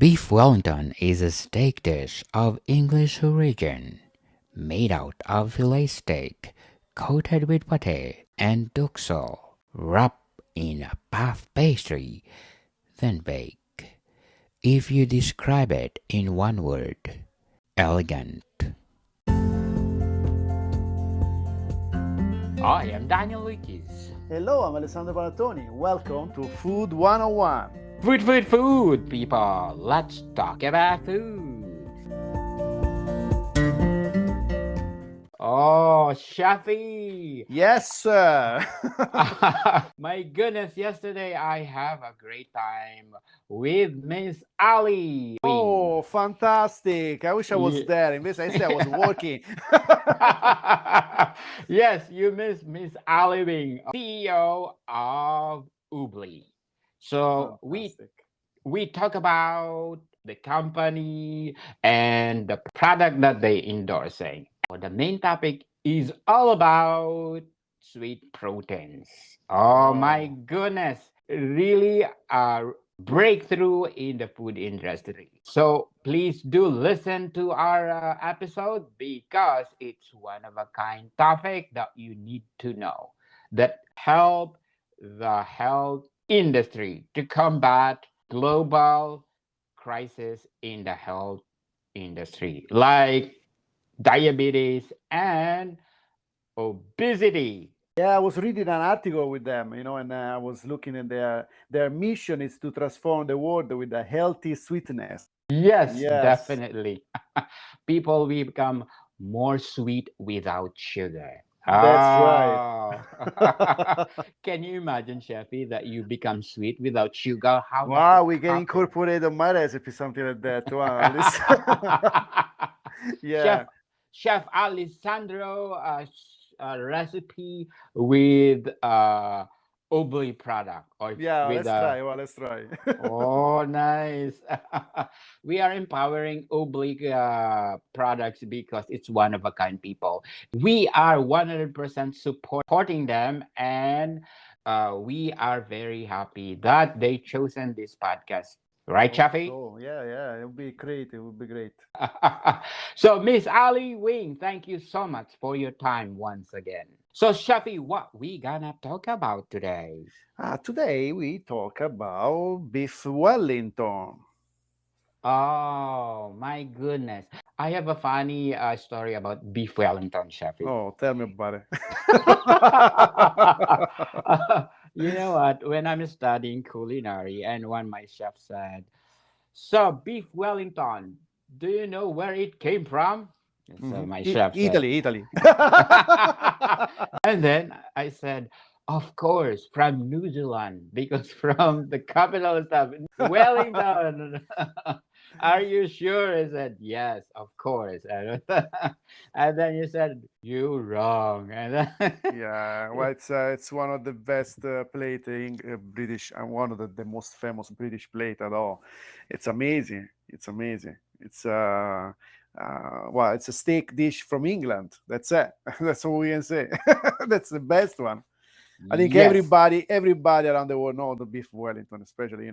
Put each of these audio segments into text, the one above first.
Beef Wellington is a steak dish of English origin, made out of fillet steak, coated with pâté and duxelle, wrapped in a puff pastry, then baked. If you describe it in one word, elegant. I am Daniel Lucas. Hello, I'm Alessandro Panettoni. Welcome to Food 101. Food, people. Let's talk about food. Oh, Shafi. Yes, sir. My goodness, yesterday I have a great time with Miss Ali. Oh, fantastic. I wish I was Ye- there. In this, I said I was working. Yes, you Miss Ali Wing, CEO of Ubli. So Fantastic. we talk about the company and the product that they endorsing. The main topic is all about sweet proteins. Oh my Oh, goodness, really a breakthrough in the food industry. So please do listen to our episode because it's one of a kind topic that you need to know that help the health industry to combat global crisis in the health industry like diabetes and obesity. yeah, I was reading an article with them, and I was looking at their mission is to transform the world with a healthy sweetness. Yes, Yes, definitely. People will become more sweet without sugar. that's right. Oh, can you imagine, Sheffy, that you become sweet without sugar? How does it Wow, we can happen? incorporate on my recipe something like that. Wow, this. Chef Yeah. Chef Alessandro recipe with Obly product or Yeah, with let's try. Well, let's try. oh nice. We are empowering Obly products because it's one of a kind people. We are 100% supporting them and we are very happy that they chosen this podcast. Right, Hope Chaffee? so. Yeah, yeah. It would be great. It would be great. So, Miss Ali Wing, thank you so much for your time once again. So, Shafi, what we gonna talk about today? Today we talk about beef Wellington. Oh my goodness, I have a funny story about beef Wellington, Shafi. Oh, tell me about it. You know what? When I'm studying culinary, and one my chef said, "So beef Wellington, do you know where it came from?" And so Mhm. my chef said, Italy, Italy. and then I said, of course, from New Zealand, because from the capital of Wellington. Are you sure? I said, yes, of course. And then you said, you wrong. And then, Yeah, well, it's one of the best plating British, and one of the most famous British plate at all. It's amazing. It's amazing. Well, it's a steak dish from England. That's it. That's all we can say. That's the best one. I think yes. everybody around the world know the beef Wellington, especially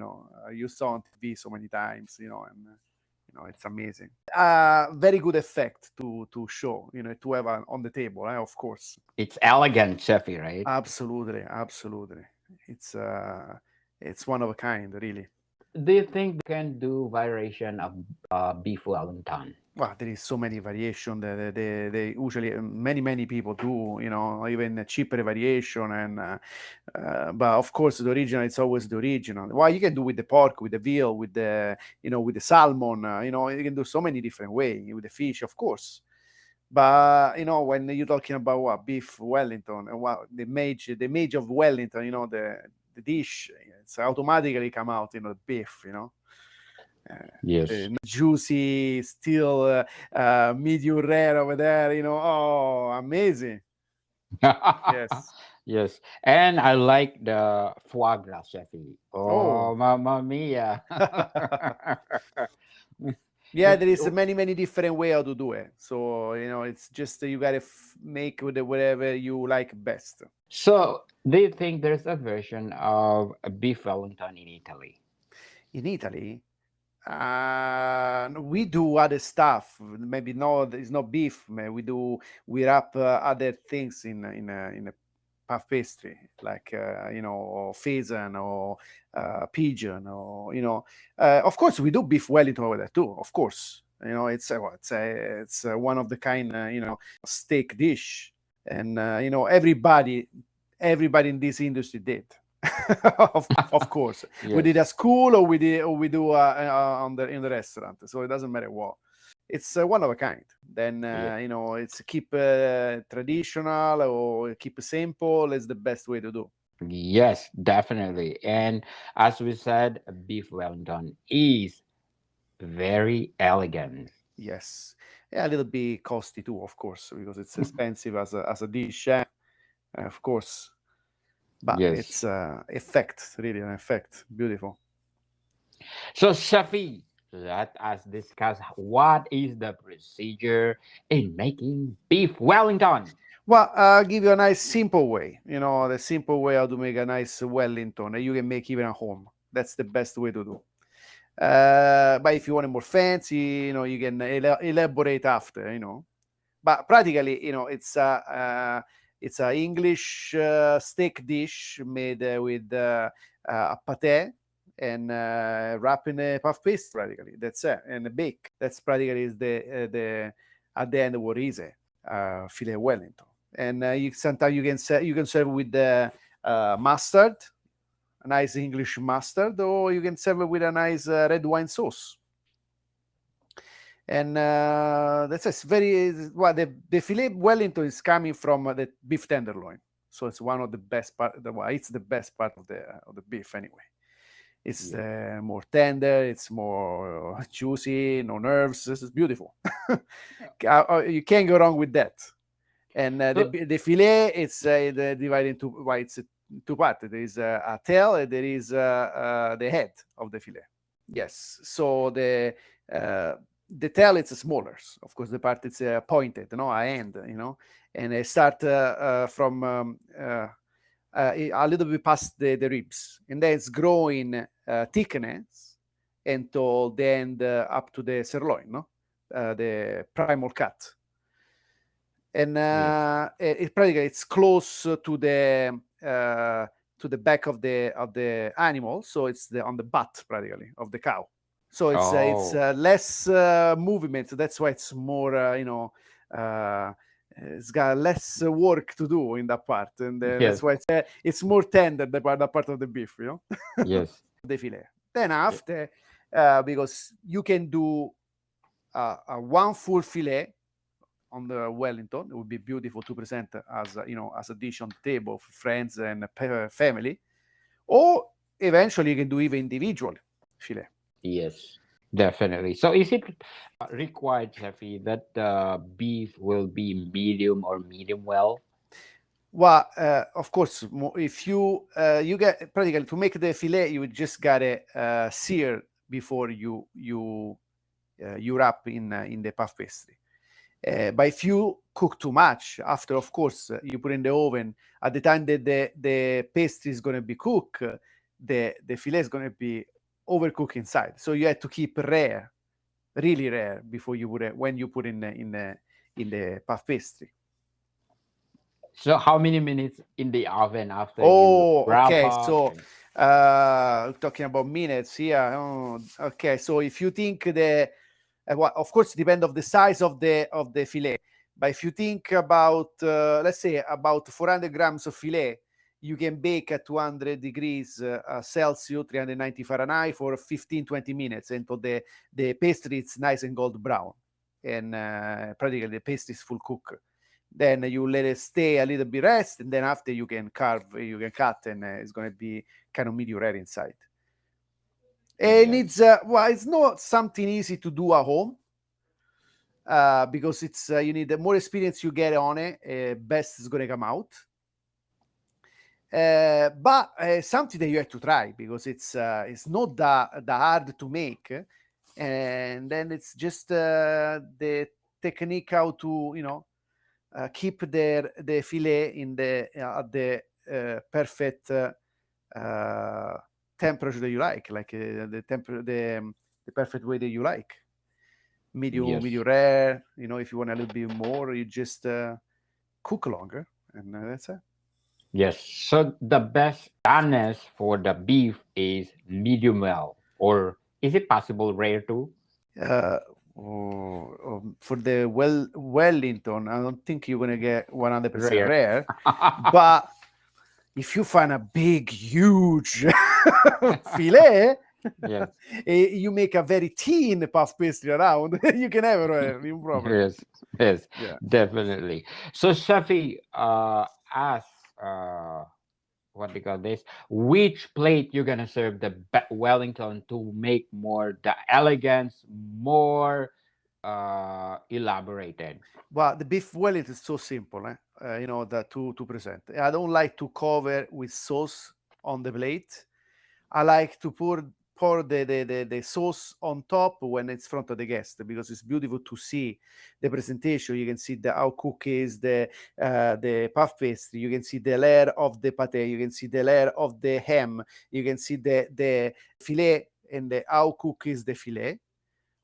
you saw on TV so many times, and it's amazing. Very good effect to show, to have on the table, of course. It's elegant, Chefy, right? Absolutely, absolutely. It's uh, it's one of a kind, really. Do you think they can do variation of beef Wellington? Well, there is so many variation. They usually many people do, even a cheaper variation, and but of course the original it's always the original. Well, you can do with the pork, with the veal, with the with the salmon. You can do so many different ways with the fish, of course. But when you're talking about what beef Wellington and what the image of Wellington, the dish, it's automatically come out, beef, Yes. juicy, still medium rare over there, Oh, amazing. Yes. Yes, and I like the foie gras, Chefy. Oh. Oh, mamma mia! Yeah, It, there is many different way how to do it. So it's just you gotta make with whatever you like best. so, do you think there's a version of a beef Wellington in Italy? In Italy, We do other stuff. Maybe no, it's not beef. We wrap other things in a puff pastry, like or pheasant or pigeon, or Of course, we do beef Wellington over there too. Of course, it's one of the kind steak dish, and everybody in this industry did. of course, we did Yes. at school, or we do in the restaurant. So it doesn't matter what. It's one of a kind. Then Yeah. it's keep traditional or keep simple is the best way to do. Yes, definitely. And as we said, beef Wellington is very elegant. Yes, yeah, a little bit costly too, of course, because it's expensive as a dish, of course. But Yes. it's effect, really an effect. Beautiful. So, Shafi, let us discuss what is the procedure in making beef Wellington. Well, I'll give you a nice simple way. The simple way how to make a nice Wellington, and you can make even at home. That's the best way to do. But if you want it more fancy, you can elaborate after. But practically, it's a English steak dish made with a pâté and wrap in a puff paste. Practically, that's it, and bake. That's practically is the at the end what is it? Filet Wellington. And sometimes you can serve with the mustard, a nice English mustard, or you can serve it with a nice red wine sauce. And that's it's very well. The filet Wellington is coming from the beef tenderloin, so it's one of the best part. It's the best part of the beef anyway. It's Yeah. more tender. It's more juicy. No nerves. This is beautiful. You can't go wrong with that. And So, the fillet, it's divided into it's two parts. There is a tail, and there is the head of the fillet. Yes. So the tail it's smaller. Of course, the part it's pointed, a end, and I start from a little bit past the ribs, and then it's growing thickness until the end up to the sirloin, the primal cut. And yes. practically it's close to the back of the animal, so it's on the butt practically of the cow. So it's Oh, less movement. That's why it's more uh, it's got less work to do in that part, and that's yes. why it's more tender that part of the beef, Yes. the fillet. Then Yeah. after, because you can do a one full fillet on the Wellington. It would be beautiful to present as a dish on the table for friends and family, or eventually you can do even individual filet. Yes, definitely. So, is it required, Shafi, that the beef will be medium or medium well? Well, of course, if you get practically to make the fillet, you just gotta sear before you wrap in the puff pastry. But if you cook too much, after, of course, you put in the oven, at the time that the pastry is going to be cooked, the fillet is going to be overcooked inside. So you have to keep rare, really rare, before you put it when you put in the puff pastry. So, how many minutes in the oven after you Oh, wrap okay. up? So And talking about minutes here. Oh, okay. So if you think well, of course, depend of the size of the fillet. But if you think about, let's say, about 400 grams of fillet, you can bake at 200 degrees Celsius, 390 Fahrenheit for 15-20 minutes until the pastry is nice and gold brown, and practically the pastry is full cook. Then you let it stay a little bit rest, and then after you can cut, and it's going to be kind of medium rare inside. It yes, needs well, it's not something easy to do at home, because it's you need the more experience you get on it, best is going to come out. But something that you have to try, because it's not that hard to make, and then it's just the technique how to keep the fillet in the at the perfect temperature that you like the temperature, the perfect way that you like. Medium, Yes. medium rare. If you want a little bit more, you just cook longer, and that's it. Yes. So the best doneness for the beef is medium well, or is it possible rare too? Uh, for the Wellington, I don't think you're gonna get 100% Rare. rare, but if you find a big, huge fillet, Yes. you make a very thin puff pastry around, you can have a rare, no problem. Yes. Yes. Yeah. Definitely. So Shafi, ask uh, what they call this? Which plate you're gonna serve the Wellington to make more the elegance more elaborated. But the beef Wellington is so simple, that to present. I don't like to cover with sauce on the plate. I like to pour the sauce on top when it's front of the guest, because it's beautiful to see the presentation. You can see how cooked is the puff pastry. You can see the layer of the pâté. You can see the layer of the ham. You can see the fillet and how cooked is the fillet.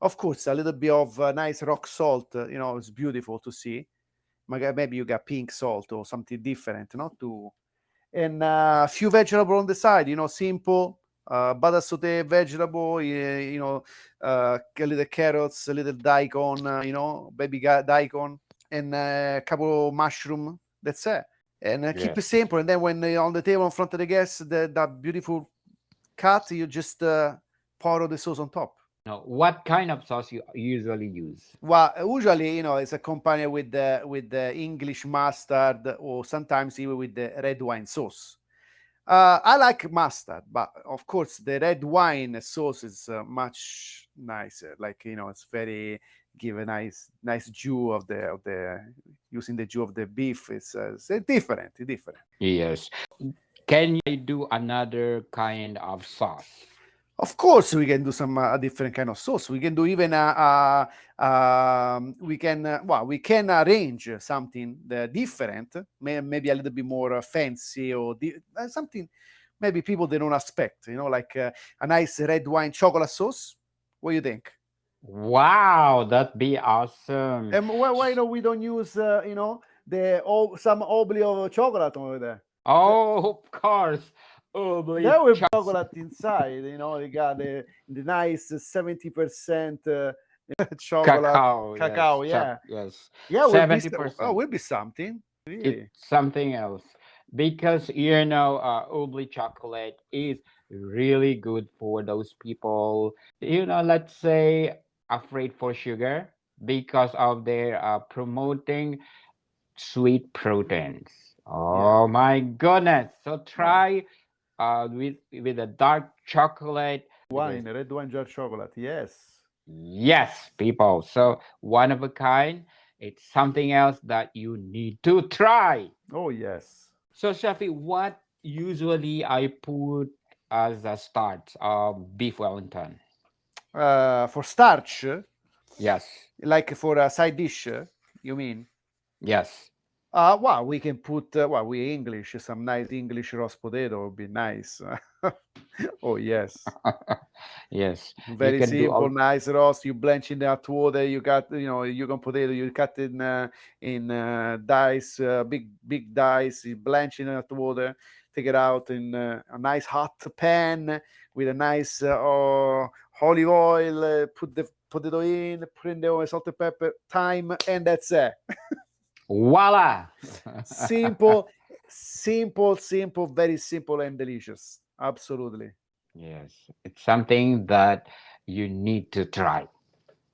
Of course, a little bit of nice rock salt. It's beautiful to see. Maybe you got pink salt or something different, not to. And a few vegetable on the side, simple butter saute vegetable, a little carrots, a little daikon, baby daikon, and a couple of mushroom. That's it. And keep it Yes. simple. And then when on the table in front of the guests, that beautiful cut, you just pour the sauce on top. Now, what kind of sauce you usually use? Well, usually, it's accompanied with the English mustard, or sometimes even with the red wine sauce. I like mustard, but of course the red wine sauce is much nicer. Like, it's very give a nice juice of the using the juice of the beef. It's different, different. Yes. Can you do another kind of sauce? Of course, we can do some a different kind of sauce. We can do even we can arrange something different, maybe a little bit more fancy, or something maybe people they don't expect. Like a nice red wine chocolate sauce. What do you think? Wow, that'd be awesome. And why we don't use some oblio of chocolate over there? Oh, of course. Oh, There will be chocolate inside. You got the nice 70% chocolate cacao. cacao. Yes. Yeah, Yes. yeah. Oh, 70%. will be something. It's Really? something else because Ubli chocolate is really good for those people, let's say afraid for sugar because of their promoting sweet proteins. Yeah. Oh my goodness. So Oh, try with a dark chocolate because red wine jar chocolate. Yes. yes, people. So one of a kind. It's something else that you need to try. Oh, yes. So Shafi, what usually I put as a start beef Wellington? For starch, Yes. like for a side dish, you mean? Yes. Well, we can put we English, some nice English roast potato would be nice. Oh, yes. Yes. You Very can do simple, all. nice roast. You blanch in the hot water. You got, you got potato. You cut in dice, big dice. You blanch in the hot water. Take it out in a nice hot pan with a nice olive oil. Put the potato in. Put in the salt and pepper. Thyme, and that's it. Voila. Simple, simple, very simple and delicious. Absolutely. Yes. It's something that you need to try.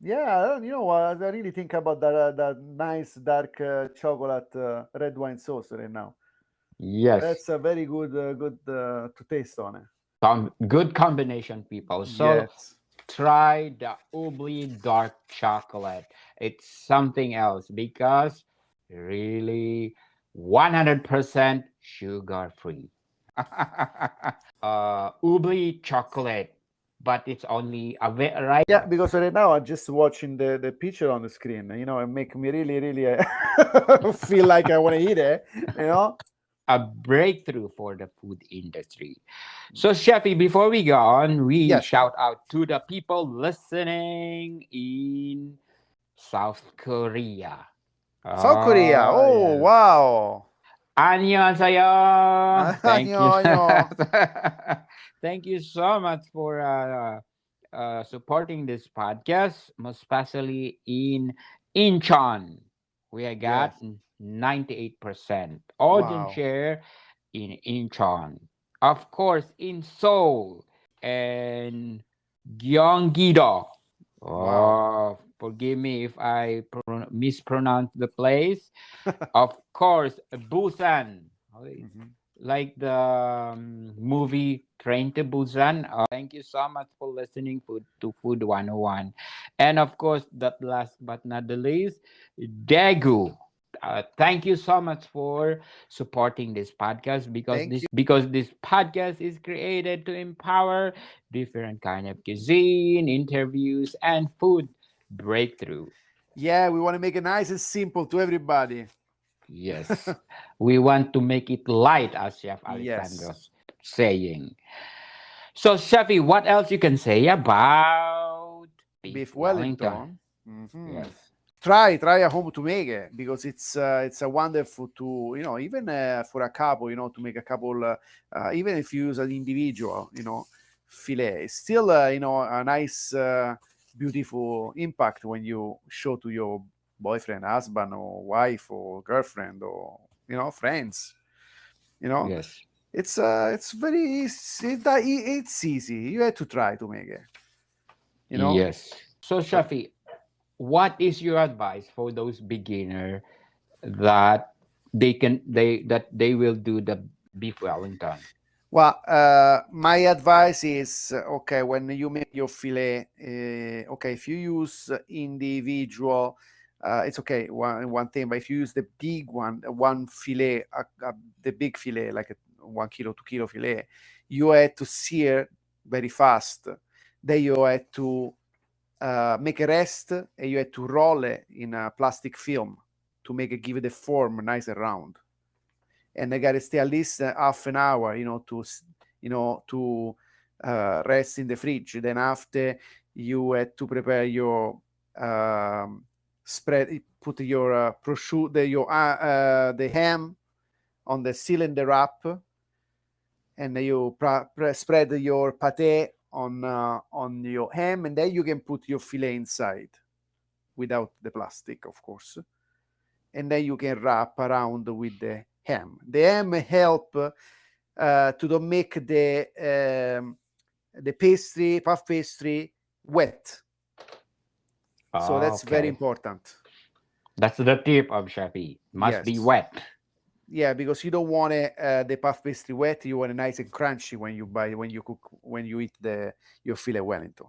Yeah, you know what? I really think about that nice dark chocolate red wine sauce right now. Yes. That's a very good to taste on it. Good combination, people. So Yes. try the Ubli dark chocolate. It's something else because really 100% sugar free. Ubli chocolate, but it's only right Yeah, now. because right now I'm just watching the picture on the screen. It make me really, really feel like I want to eat it. You know. a breakthrough for the food industry. So, Chefy, before we go on, we Yes. shout out to the people listening in South Korea. South Korea. Oh, Oh, yes. wow. 안녕하세요. Thank you. Anyo. Thank you so much for supporting this podcast, most especially in Incheon. We got Yes. 98% audience Wow. share in Incheon. Of course, in Seoul and Gyeonggi-do. Wow. Oh, forgive me if I mispronounce the place. Of course, Busan. Okay, Mhm. like the movie Train to Busan. Thank you so much for listening to Food 101. And of course, that last but not the least, Daegu. Thank you so much for supporting this podcast Thank you. because this podcast is created to empower different kind of cuisine, interviews, and food breakthrough. Yeah, we want to make it nice and simple to everybody. Yes, we want to make it light, as Chef Yes. Alexandros saying. So, Chefy, what else you can say about beef Beef Wellington? Wellington. Mhm. Yes, Try at home to make it because it's a wonderful to even for a couple to make a couple even if you use an individual fillet it's still a nice beautiful impact when you show to your boyfriend, husband, or wife, or girlfriend, or friends. you know yes, it's very it's easy. You have to try to make it you know yes. So, but Chefy, what is your advice for those beginner that they will do the beef Wellington? Well, my advice is okay when you make your fillet. Okay, if you use individual, it's okay. One thing, but if you use the big one, one fillet, the big fillet, like a 1 kilo, 2 kilo fillet, you have to sear very fast. Then you have to make a rest, and you have to roll it in a plastic film to make it give it a form nice and round, and they got to stay at least half an hour, to rest in the fridge. Then after you had to prepare your spread, put your prosciutto, the ham on the cylinder wrap, and you spread your pâté on your ham, and then you can put your fillet inside without the plastic, of course, and then you can wrap around with the ham. The ham help to don't make the pastry, puff pastry, wet. So Oh, that's very okay, important. that's the tip of Chefy. Must be Yes. wet. Yeah, because you don't want it, the puff pastry wet. You want it nice and crunchy when you cook, when you eat your filet Wellington.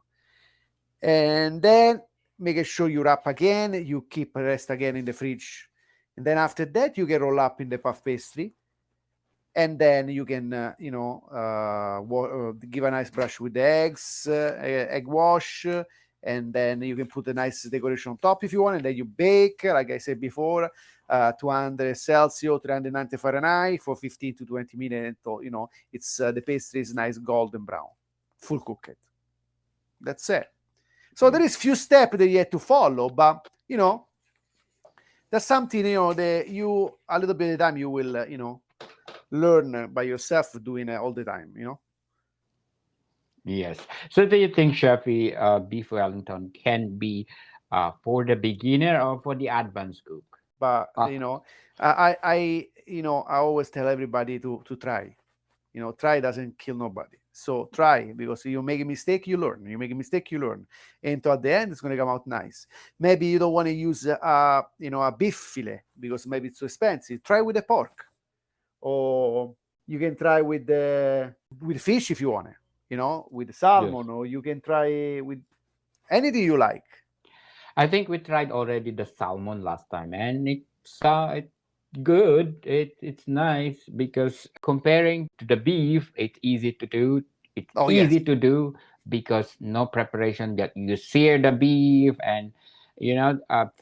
And then make sure you wrap again. You keep rest again in the fridge, and then after that you can roll up in the puff pastry, and then you can give a nice brush with the eggs, egg wash, and then you can put a nice decoration on top if you want, and then you bake, like I said before, 200 Celsius, 390 Fahrenheit for 15 to 20 minutes. It's the pastry is nice golden brown, full cooked. That's it. So there is few steps that you have to follow, but that's something that you a little bit of time you will learn by yourself doing it all the time. Yes. So, do you think Chefy beef Wellington can be for the beginner or for the advanced cook? But Uh, I always tell everybody to try. Try doesn't kill nobody. So try, because you make a mistake, you learn. You make a mistake, you learn, and at the end, it's going to come out nice. Maybe you don't want to use a beef fillet because maybe it's too expensive. Try with the pork, or you can try with fish if you want it. With yes. salmon, or you can try with anything you like. I think we tried already the salmon last time, and it's good. It's nice because comparing to the beef, it's easy to do. It's Oh yes, easy to do because no preparation. That you sear the beef, and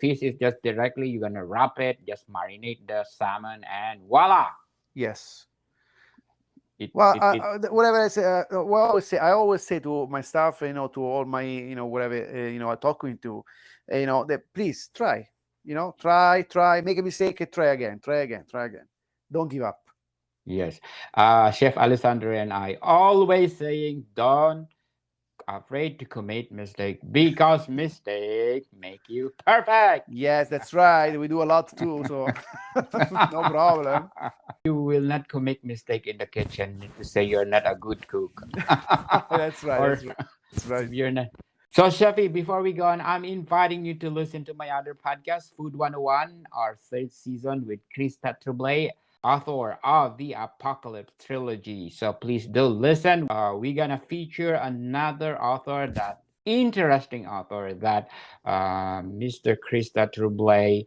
fish is just directly you're gonna wrap it, just marinate the salmon, and voila, Yes. It Well, it it whatever I say, I always say to my staff, to all my, whatever, I'm talking to, that please try, try, make a mistake, and try again, try again, try again. Don't give up. yes. Chef Alessandro and I always saying don't afraid to commit mistake because mistake make you perfect. Yes, that's right. We do a lot too, so no problem. You will not commit mistake in the kitchen to say you're not a good cook. That's right. Or That's right. you're not. So, Shafi, before we go on, I'm inviting you to listen to my other podcast, Food 101, our third season with Krista Trublay, author of the Apocalypse Trilogy. So please do listen. We're gonna feature another author, that interesting author that Mr. Krista Trublay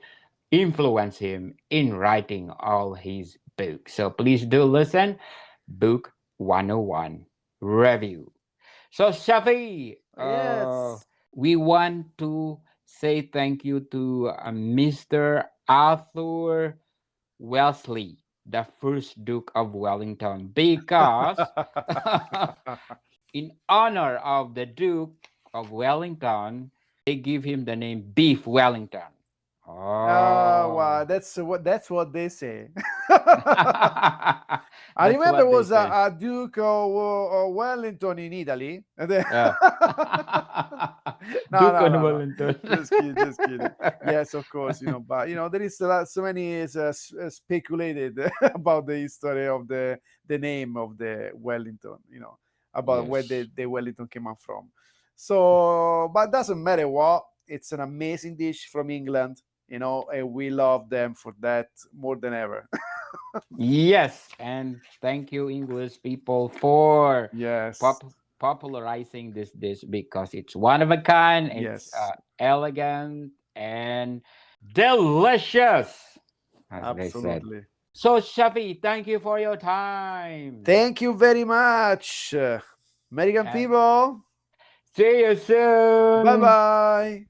influenced him in writing all his books. So please do listen. Book 101 review. So, Shafi, Yes. we want to say thank you to Mr. Arthur Wellesley, the first Duke of Wellington, because in honor of the Duke of Wellington, they give him the name Beef Wellington. Wow, Oh. that's what they say. I That's remember what they was say. a Duke of Wellington in Italy. Yeah. No, Duke no, of no, no. Wellington. Just kidding, just kidding. Yes, of course, but there is so many speculated about the history of the name of the Wellington. About where Yes. the Wellington came out from. So, but doesn't matter what. It's an amazing dish from England. And we love them for that more than ever. Yes, and thank you, English people, for Yes, pop- popularizing this dish because it's one of a kind. It's yes, elegant and delicious, as they said. absolutely. So, Shafi, thank you for your time, Thank you very much, American and people. see you Bye soon. bye.